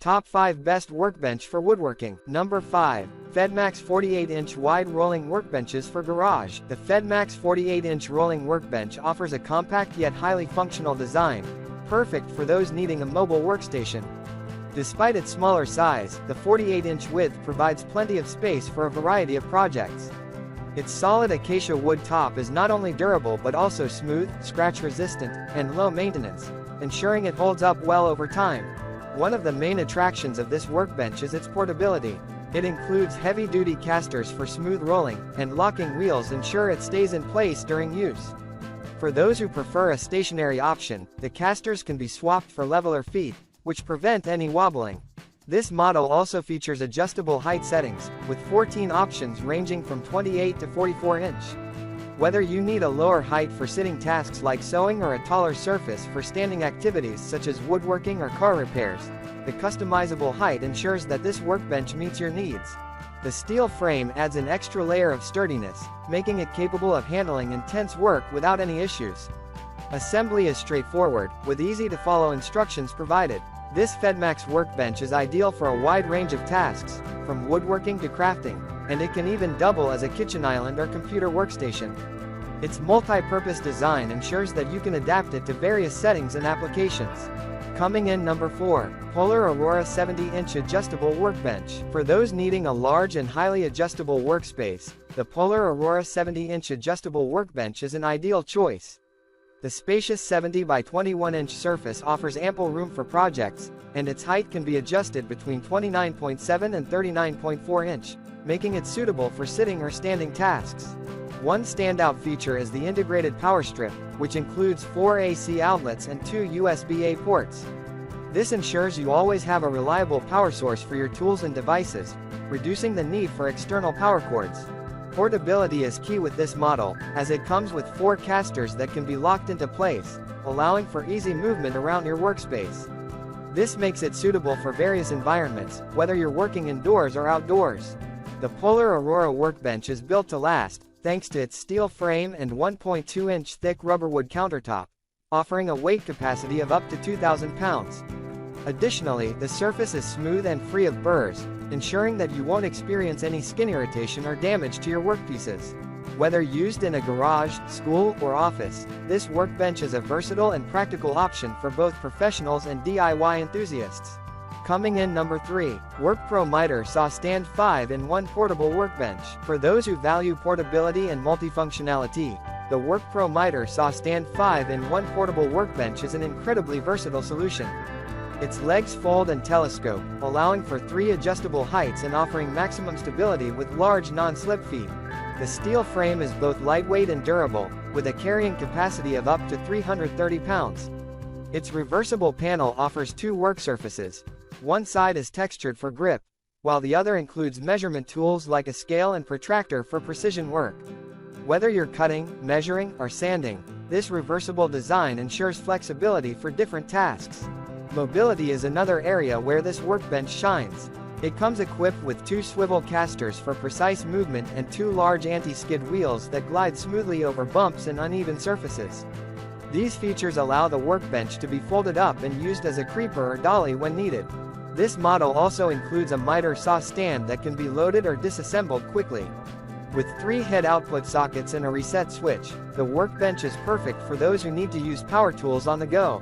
Top 5 Best Workbench for Woodworking. Number 5. Fedmax 48-inch Wide Rolling Workbenches for Garage. The Fedmax 48-inch Rolling Workbench offers a compact yet highly functional design, perfect for those needing a mobile workstation. Despite its smaller size, the 48-inch width provides plenty of space for a variety of projects. Its solid acacia wood top is not only durable but also smooth, scratch-resistant, and low maintenance, ensuring it holds up well over time. One of the main attractions of this workbench is its portability. It includes heavy-duty casters for smooth rolling, and locking wheels ensure it stays in place during use. For those who prefer a stationary option, the casters can be swapped for leveler feet, which prevent any wobbling. This model also features adjustable height settings, with 14 options ranging from 28 to 44 inch. Whether you need a lower height for sitting tasks like sewing or a taller surface for standing activities such as woodworking or car repairs, the customizable height ensures that this workbench meets your needs. The steel frame adds an extra layer of sturdiness, making it capable of handling intense work without any issues. Assembly is straightforward, with easy-to-follow instructions provided. This Fedmax workbench is ideal for a wide range of tasks, from woodworking to crafting, and it can even double as a kitchen island or computer workstation. Its multi-purpose design ensures that you can adapt it to various settings and applications. Coming in number 4, Polar Aurora 70-inch Adjustable Workbench. For those needing a large and highly adjustable workspace, the Polar Aurora 70-inch Adjustable Workbench is an ideal choice. The spacious 70 by 21-inch surface offers ample room for projects, and its height can be adjusted between 29.7 and 39.4 inch, making it suitable for sitting or standing tasks. One standout feature is the integrated power strip, which includes 4 AC outlets and 2 USB-A ports. This ensures you always have a reliable power source for your tools and devices, reducing the need for external power cords. Portability is key with this model, as it comes with 4 casters that can be locked into place, allowing for easy movement around your workspace. This makes it suitable for various environments, whether you're working indoors or outdoors. The Polar Aurora workbench is built to last, thanks to its steel frame and 1.2-inch thick rubberwood countertop, offering a weight capacity of up to 2,000 pounds. Additionally, the surface is smooth and free of burrs, ensuring that you won't experience any skin irritation or damage to your workpieces. Whether used in a garage, school, or office, this workbench is a versatile and practical option for both professionals and DIY enthusiasts. Coming in number 3, Workpro Miter Saw Stand 5-in-1 Portable Workbench. For those who value portability and multifunctionality, the Workpro Miter Saw Stand 5-in-1 Portable Workbench is an incredibly versatile solution. Its legs fold and telescope, allowing for 3 adjustable heights and offering maximum stability with large non-slip feet. The steel frame is both lightweight and durable, with a carrying capacity of up to 330 pounds. Its reversible panel offers 2 work surfaces. One side is textured for grip, while the other includes measurement tools like a scale and protractor for precision work. Whether you're cutting, measuring, or sanding, this reversible design ensures flexibility for different tasks. Mobility is another area where this workbench shines. It comes equipped with 2 swivel casters for precise movement and 2 large anti-skid wheels that glide smoothly over bumps and uneven surfaces. These features allow the workbench to be folded up and used as a creeper or dolly when needed. This model also includes a miter saw stand that can be loaded or disassembled quickly. With 3 head output sockets and a reset switch, the workbench is perfect for those who need to use power tools on the go.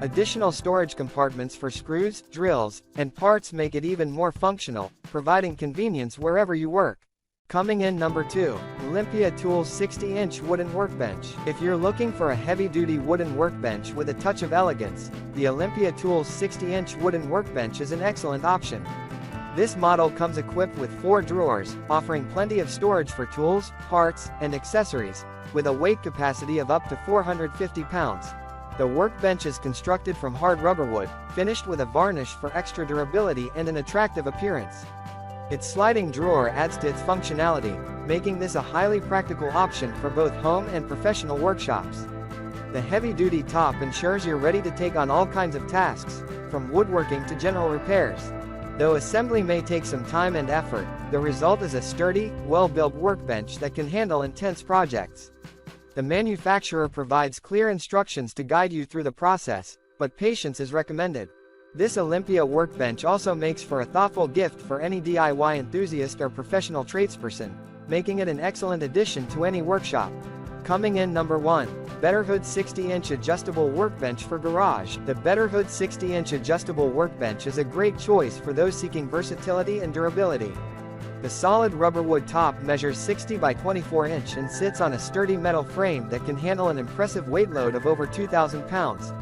Additional storage compartments for screws, drills, and parts make it even more functional, providing convenience wherever you work. Coming in number 2, Olympia Tools 60-inch Wooden Workbench. If you're looking for a heavy-duty wooden workbench with a touch of elegance, the Olympia Tools 60-inch Wooden Workbench is an excellent option. This model comes equipped with 4 drawers, offering plenty of storage for tools, parts, and accessories, with a weight capacity of up to 450 pounds. The workbench is constructed from hard rubberwood, finished with a varnish for extra durability and an attractive appearance. Its sliding drawer adds to its functionality, making this a highly practical option for both home and professional workshops. The heavy-duty top ensures you're ready to take on all kinds of tasks, from woodworking to general repairs. Though assembly may take some time and effort, the result is a sturdy, well-built workbench that can handle intense projects. The manufacturer provides clear instructions to guide you through the process, but patience is recommended. This Olympia workbench also makes for a thoughtful gift for any DIY enthusiast or professional tradesperson, making it an excellent addition to any workshop. Coming in number 1. Betterhood 60-inch adjustable workbench for garage. The Betterhood 60-inch adjustable workbench is a great choice for those seeking versatility and durability. The solid rubber wood top measures 60 by 24 inch and sits on a sturdy metal frame that can handle an impressive weight load of over 2,000 pounds.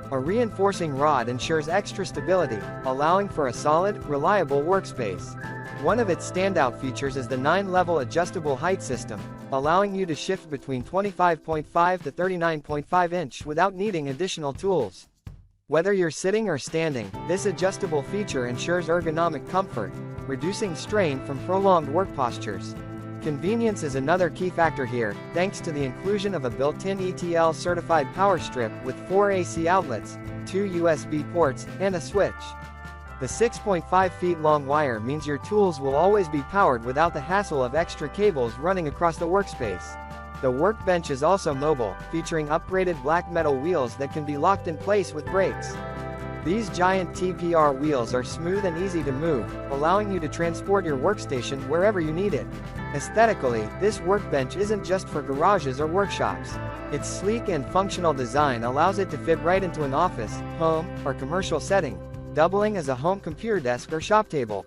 A reinforcing rod ensures extra stability, allowing for a solid, reliable workspace. One of its standout features is the 9-level adjustable height system, allowing you to shift between 25.5 to 39.5 inch without needing additional tools. Whether you're sitting or standing, this adjustable feature ensures ergonomic comfort, reducing strain from prolonged work postures. Convenience is another key factor here, thanks to the inclusion of a built-in ETL-certified power strip with 4 AC outlets, 2 USB ports, and a switch. The 6.5 feet long wire means your tools will always be powered without the hassle of extra cables running across the workspace. The workbench is also mobile, featuring upgraded black metal wheels that can be locked in place with brakes. These giant TPR wheels are smooth and easy to move, allowing you to transport your workstation wherever you need it. Aesthetically, this workbench isn't just for garages or workshops. Its sleek and functional design allows it to fit right into an office, home, or commercial setting, doubling as a home computer desk or shop table.